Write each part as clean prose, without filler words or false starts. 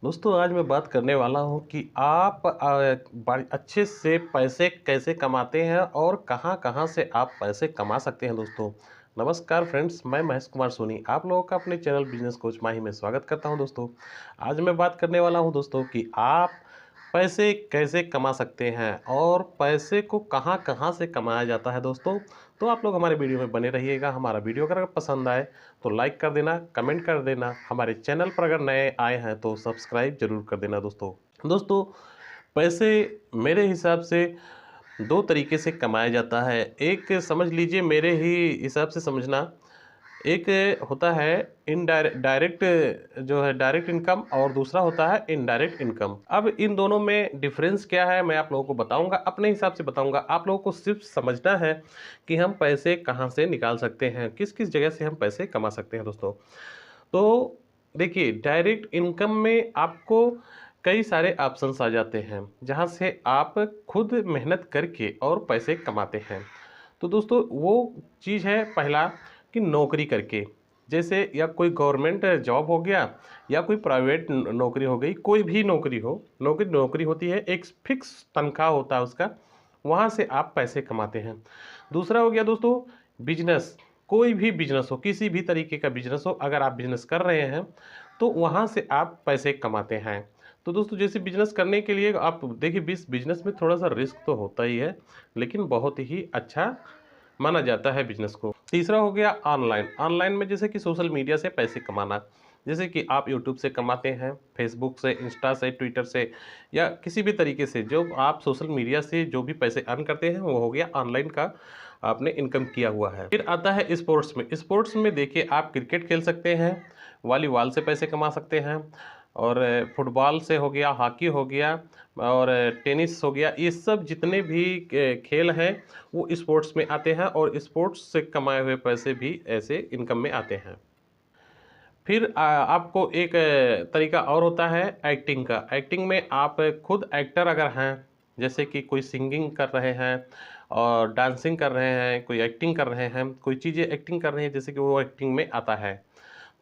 दोस्तों आज मैं बात करने वाला हूँ कि आप अच्छे से पैसे कैसे कमाते हैं और कहाँ-कहाँ से आप पैसे कमा सकते हैं दोस्तों। नमस्कार फ्रेंड्स, मैं महेश कुमार सोनी आप लोगों का अपने चैनल बिजनेस कोच माही में स्वागत करता हूँ दोस्तों। आज मैं बात करने वाला हूँ दोस्तों कि आप पैसे कैसे कमा सकते हैं और पैसे को कहाँ-कहाँ से कमाया जाता है दोस्तों। तो आप लोग हमारे वीडियो में बने रहिएगा। हमारा वीडियो अगर पसंद आए तो लाइक कर देना, कमेंट कर देना। हमारे चैनल पर अगर नए आए हैं तो सब्सक्राइब जरूर कर देना दोस्तों। दोस्तों पैसे मेरे हिसाब से दो तरीके से कमाया जाता है। एक समझ लीजिए, मेरे ही हिसाब से समझना, एक होता है डायरेक्ट, जो है डायरेक्ट इनकम, और दूसरा होता है इनडायरेक्ट इनकम। अब इन दोनों में डिफरेंस क्या है मैं आप लोगों को बताऊंगा, अपने हिसाब से बताऊंगा। आप लोगों को सिर्फ समझना है कि हम पैसे कहां से निकाल सकते हैं, किस किस जगह से हम पैसे कमा सकते हैं दोस्तों। तो देखिए, डायरेक्ट इनकम में आपको कई सारे ऑप्शंस आ जाते हैं जहां से आप खुद मेहनत करके और पैसे कमाते हैं। तो दोस्तों वो चीज़ है पहला, कि नौकरी करके, जैसे या कोई गवर्नमेंट जॉब हो गया या कोई प्राइवेट नौकरी हो गई। कोई भी नौकरी हो, नौकरी नौकरी होती है, एक फिक्स तनख्वाह होता है उसका, वहाँ से आप पैसे कमाते हैं। दूसरा हो गया दोस्तों बिजनेस। कोई भी बिजनेस हो, किसी भी तरीके का बिजनेस हो, अगर आप बिजनेस कर रहे हैं तो वहाँ से आप पैसे कमाते हैं। तो दोस्तों जैसे बिजनेस करने के लिए आप देखिए, बिजनेस में थोड़ा सा रिस्क तो होता ही है, लेकिन बहुत ही अच्छा माना जाता है बिजनेस को। तीसरा हो गया ऑनलाइन। ऑनलाइन में जैसे कि सोशल मीडिया से पैसे कमाना, जैसे कि आप यूट्यूब से कमाते हैं, फेसबुक से, इंस्टा से, ट्विटर से, या किसी भी तरीके से जो आप सोशल मीडिया से जो भी पैसे अर्न करते हैं वो हो गया ऑनलाइन का, आपने इनकम किया हुआ है। फिर आता है स्पोर्ट्स में। स्पोर्ट्स में देखिए, आप क्रिकेट खेल सकते हैं, वॉलीबॉल से पैसे कमा सकते हैं, और फुटबॉल से हो गया, हॉकी हो गया, और टेनिस हो गया। ये सब जितने भी खेल हैं वो स्पोर्ट्स में आते हैं, और स्पोर्ट्स से कमाए हुए पैसे भी ऐसे इनकम में आते हैं। फिर आपको एक तरीका और होता है एक्टिंग का। एक्टिंग में आप खुद एक्टर अगर हैं, जैसे कि कोई सिंगिंग कर रहे हैं और डांसिंग कर रहे हैं, कोई एक्टिंग कर रहे हैं, कोई चीज़ें एक्टिंग कर रहे हैं, जैसे कि वो एक्टिंग में आता है,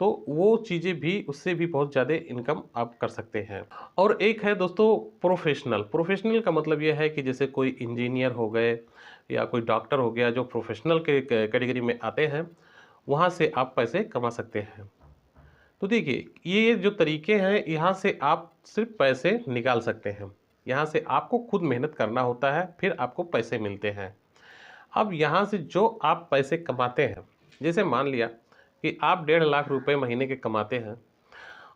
तो वो चीज़ें भी, उससे भी बहुत ज़्यादा इनकम आप कर सकते हैं। और एक है दोस्तों प्रोफेशनल। प्रोफेशनल का मतलब ये है कि जैसे कोई इंजीनियर हो गए या कोई डॉक्टर हो गया, जो प्रोफेशनल के कैटेगरी में आते हैं, वहाँ से आप पैसे कमा सकते हैं। तो देखिए, ये जो तरीके हैं, यहाँ से आप सिर्फ पैसे निकाल सकते हैं। यहाँ से आपको खुद मेहनत करना होता है, फिर आपको पैसे मिलते हैं। अब यहाँ से जो आप पैसे कमाते हैं, जैसे मान लिया कि आप 1.5 लाख रुपए महीने के कमाते हैं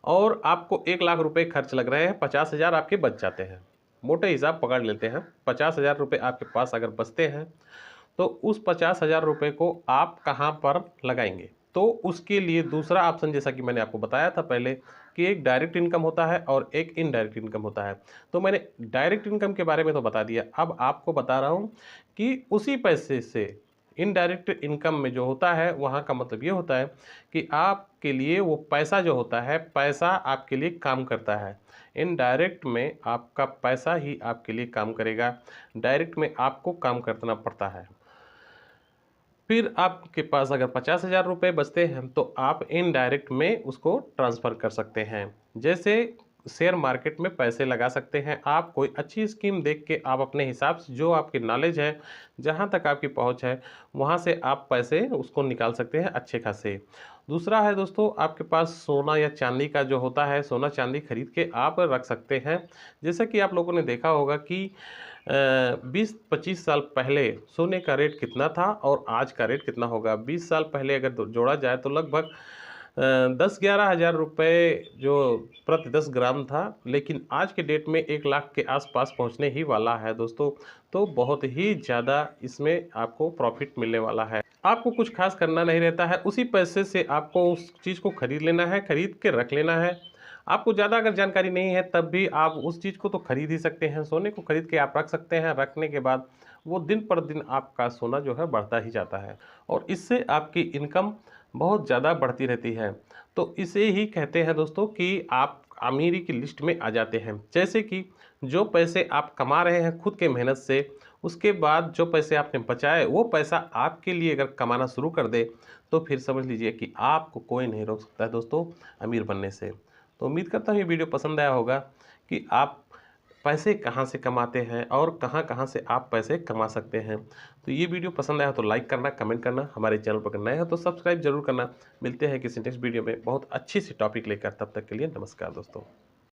और आपको 1 लाख रुपए खर्च लग रहे हैं, 50,000 आपके बच जाते हैं। मोटे हिसाब पकड़ लेते हैं, 50,000 रुपये आपके पास अगर बचते हैं तो उस 50,000 रुपये को आप कहाँ पर लगाएंगे। तो उसके लिए दूसरा ऑप्शन, जैसा कि मैंने आपको बताया था पहले, कि एक डायरेक्ट इनकम होता है और एक इनडायरेक्ट इनकम होता है। तो मैंने डायरेक्ट इनकम के बारे में तो बता दिया, अब आपको बता रहा हूँ कि उसी पैसे से इनडायरेक्ट इनकम में जो होता है, वहाँ का मतलब ये होता है कि आपके लिए वो पैसा जो होता है, पैसा आपके लिए काम करता है। इनडायरेक्ट में आपका पैसा ही आपके लिए काम करेगा, डायरेक्ट में आपको काम करना पड़ता है। फिर आपके पास अगर 50,000 रुपये बचते हैं तो आप इनडायरेक्ट में उसको ट्रांसफ़र कर सकते हैं। जैसे शेयर मार्केट में पैसे लगा सकते हैं आप, कोई अच्छी स्कीम देख के आप अपने हिसाब से, जो आपकी नॉलेज है, जहाँ तक आपकी पहुँच है, वहाँ से आप पैसे उसको निकाल सकते हैं अच्छे खासे। दूसरा है दोस्तों, आपके पास सोना या चांदी का जो होता है, सोना चांदी खरीद के आप रख सकते हैं। जैसा कि आप लोगों ने देखा होगा कि 20-25 साल पहले सोने का रेट कितना था और आज का रेट कितना होगा। 20 साल पहले अगर जोड़ा जाए तो लगभग 10-11 हज़ार रुपये जो प्रति 10 ग्राम था, लेकिन आज के डेट में 1 लाख के आसपास पहुंचने ही वाला है दोस्तों। तो बहुत ही ज़्यादा इसमें आपको प्रॉफिट मिलने वाला है। आपको कुछ खास करना नहीं रहता है, उसी पैसे से आपको उस चीज़ को खरीद लेना है, खरीद के रख लेना है। आपको ज़्यादा अगर जानकारी नहीं है तब भी आप उस चीज़ को तो खरीद ही सकते हैं। सोने को खरीद के आप रख सकते हैं, रखने के बाद वो दिन पर दिन आपका सोना जो है बढ़ता ही जाता है, और इससे आपकी इनकम बहुत ज़्यादा बढ़ती रहती है। तो इसे ही कहते हैं दोस्तों कि आप अमीरी की लिस्ट में आ जाते हैं। जैसे कि जो पैसे आप कमा रहे हैं खुद के मेहनत से, उसके बाद जो पैसे आपने बचाए, वो पैसा आपके लिए अगर कमाना शुरू कर दे, तो फिर समझ लीजिए कि आपको कोई नहीं रोक सकता है दोस्तों अमीर बनने से। तो उम्मीद करता हूँ ये वीडियो पसंद आया होगा कि आप पैसे कहाँ से कमाते हैं और कहाँ कहाँ से आप पैसे कमा सकते हैं। तो ये वीडियो पसंद आया तो लाइक करना, कमेंट करना, हमारे चैनल पर नए हो तो सब्सक्राइब जरूर करना। मिलते हैं किसी नेक्स्ट वीडियो में बहुत अच्छी सी टॉपिक लेकर, तब तक के लिए नमस्कार दोस्तों।